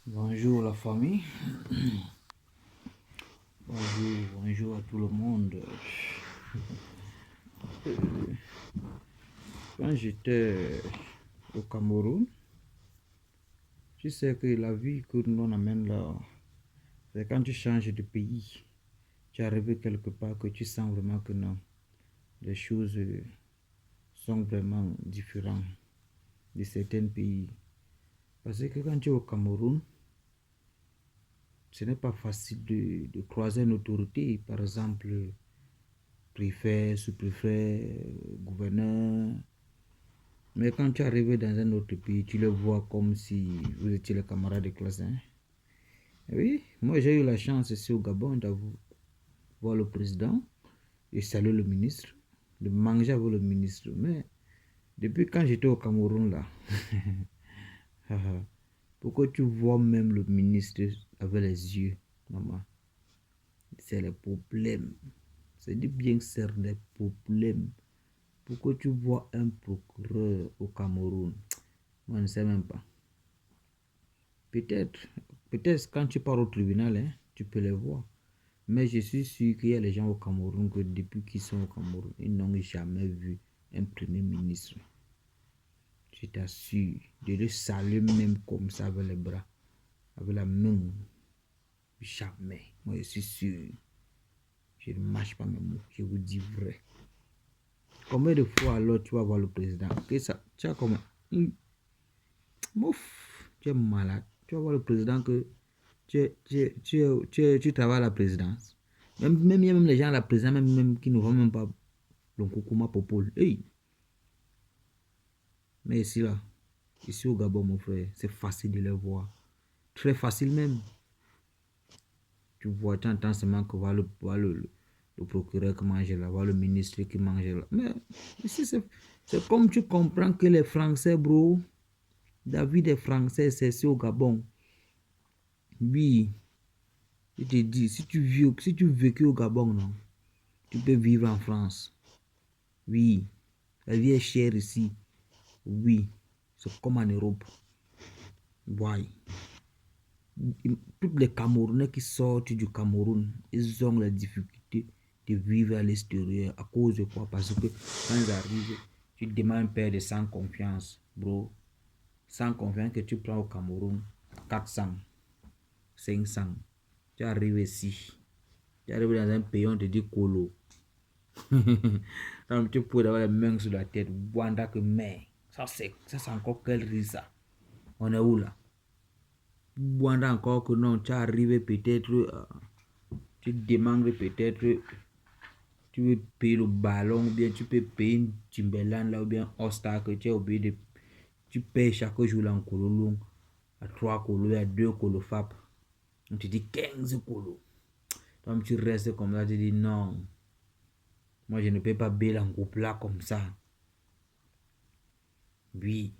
Bonjour la famille, bonjour à tout le monde. Quand j'étais au Cameroun, tu sais que la vie que nous on amène là, c'est quand tu changes de pays, tu arrives quelque part que tu sens vraiment que non, les choses sont vraiment différentes de certains pays. Parce que quand tu es au Cameroun, ce n'est pas facile de croiser une autorité, par exemple, préfet, sous-préfet, gouverneur. Mais quand tu arrives dans un autre pays, tu le vois comme si vous étiez le camarade de classe. Hein? Oui, moi j'ai eu la chance ici au Gabon d'avoir voir le président et saluer le ministre, de manger avec le ministre. Mais depuis quand j'étais au Cameroun là, pourquoi tu vois même le ministre avec les yeux, maman? C'est le problème. C'est dit bien que c'est des problèmes. Pourquoi tu vois un procureur au Cameroun? Moi, je ne sais même pas. Peut-être, peut-être quand tu pars au tribunal, hein, tu peux les voir. Mais je suis sûr qu'il y a des gens au Cameroun que depuis qu'ils sont au Cameroun, ils n'ont jamais vu un premier ministre. Je t'assure, de le saluer même comme ça avec les bras, avec la main. Jamais. Moi, je suis sûr. Je ne mâche pas mes mots. Je vous dis vrai. Combien de fois alors tu vas voir le président? Que ça, tu as comment? Mouf, tu es malade. Tu vas voir le président que tu travailles à la présidence. Même, il y a même les gens à la présidence, même qui ne vont même pas le coucou popole. Hey. Mais ici, là, ici au Gabon, mon frère, c'est facile de les voir. Très facile même. Tu vois, tu entends seulement que voir le procureur qui mange là, voir le ministre qui mange là. Mais ici, c'est comme tu comprends que les Français, bro, la vie des Français, c'est ici au Gabon. Oui, je te dis, si tu vécu au Gabon, non, tu peux vivre en France. Oui, la vie est chère ici. Oui, c'est comme en Europe. Oui. Tous les Camerounais qui sortent du Cameroun, ils ont la difficulté de vivre à l'extérieur. À cause de quoi? Parce que quand ils arrivent, tu demandes un père de sans confiance, bro. Sans confiance que tu prends au Cameroun, 400, 500. Tu arrives ici. Tu arrives dans un pays, on te dit colo. Donc, tu peux avoir les mains sur la tête. Wanda que mais. Ça, c'est encore quel risque ça? On est où là? Wanda encore que non, tu arrives peut-être. Tu demandes peut-être. Tu veux payer le ballon ou bien tu peux payer une Timberland là ou bien All-Star que tu es obligé de. Tu payes chaque jour là en colo long. À 3 colos, à 2 colos FAP. On te dit 15 colos. Donc tu restes comme ça, tu dis non. Moi je ne peux pas payer en groupe là comme ça. Oui.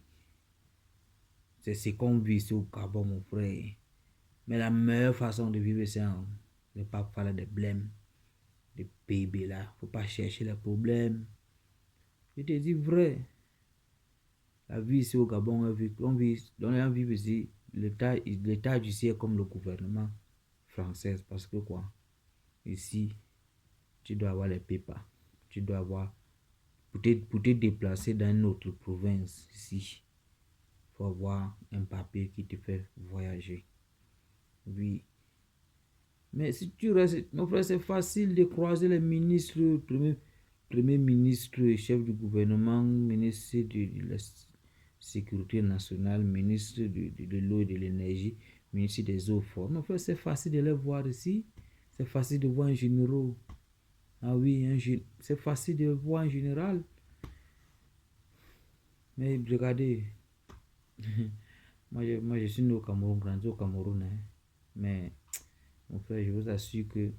C'est ce qu'on vit ici au Gabon, mon frère. Mais la meilleure façon de vivre, c'est ne pas parler de blême, de PIB là. Faut pas chercher les problèmes. Je te dis vrai. La vie ici au Gabon, on vit ici. L'État d'ici est comme le gouvernement français. Parce que quoi? Ici, tu dois avoir les pépas. Tu dois avoir. Pour te déplacer dans une autre province ici, il faut avoir un papier qui te fait voyager. Oui. Mais si tu restes, mon frère, c'est facile de croiser les ministres, premier ministre, chef du gouvernement, ministre de la sécurité nationale, ministre de l'eau et de l'énergie, ministre des eaux fortes. Mon frère, c'est facile de les voir ici. C'est facile de voir un général. Ah oui, c'est facile de voir un général. Mais regardez, moi, je suis né au Cameroun, grandi au Cameroun. Hein. Mais, mon frère, je vous assure que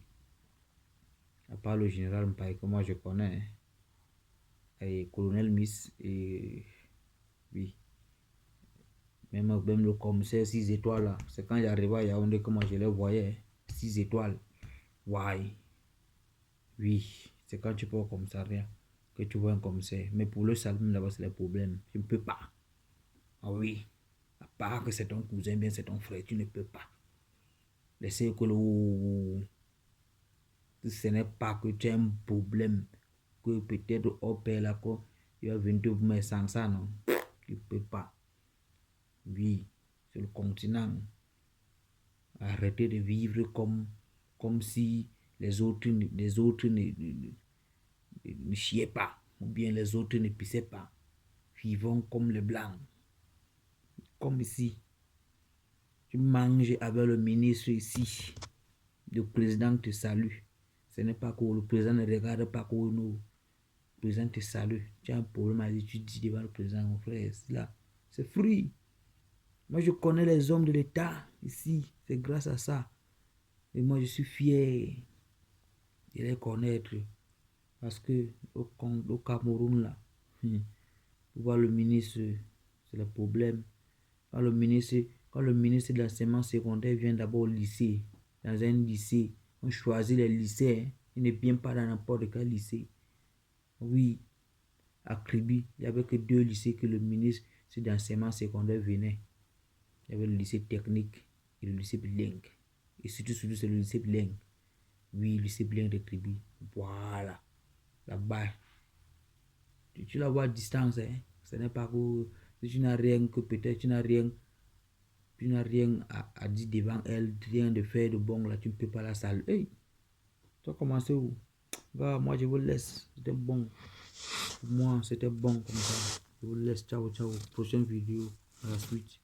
à part le général Mpaye que moi je connais, et colonel Miss, et oui, même le commissaire 6 étoiles là, c'est quand j'arrivais à Yaoundé que moi je les voyais, 6 étoiles, ouais, oui, c'est quand tu peux au commissariat que tu vois un commissaire, mais pour le salut là-bas c'est le problème, je ne peux pas, ah oui, À part que c'est ton cousin, bien c'est ton frère, tu ne peux pas. Laissez que le... Ce n'est pas que tu as un problème, que peut-être au père là, il va venir te mettre sans ça, non. Tu ne peux pas. Oui, sur le continent. Arrêtez de vivre comme si les autres ne chiaient pas, ou bien les autres ne pissaient pas. Vivons comme les blancs. Comme ici. Tu manges avec le ministre ici. Le président te salue. Ce n'est pas que le président ne regarde pas que nous. Le président te salue. Tu as un problème à dire, tu dis devant le président, mon frère, c'est là. C'est free. Moi, je connais les hommes de l'État ici. C'est grâce à ça. Et moi, je suis fier de les connaître. Parce que au Cameroun, là, voir le ministre, c'est le problème. Quand le ministre de l'enseignement secondaire vient d'abord au lycée, dans un lycée, on choisit les lycées, hein. Il ne vient pas dans n'importe quel lycée. Oui, à Kribi, il n'y avait que 2 lycées que le ministre de l'enseignement secondaire venait. Il y avait le lycée technique et le lycée bilingue. Et surtout c'est le lycée bilingue. Oui, le lycée bilingue de Kribi. Voilà. Là-bas. Tu la vois à distance, hein. Ce n'est pas que si tu n'as rien, que peut-être tu n'as rien à dire devant elle, rien de faire de bon, là, tu ne peux pas la saluer. Hey, tu as commencé où? Va, moi je vous laisse. C'était bon. Pour moi, c'était bon comme ça. Je vous laisse. Ciao, ciao. Prochaine vidéo. À la suite.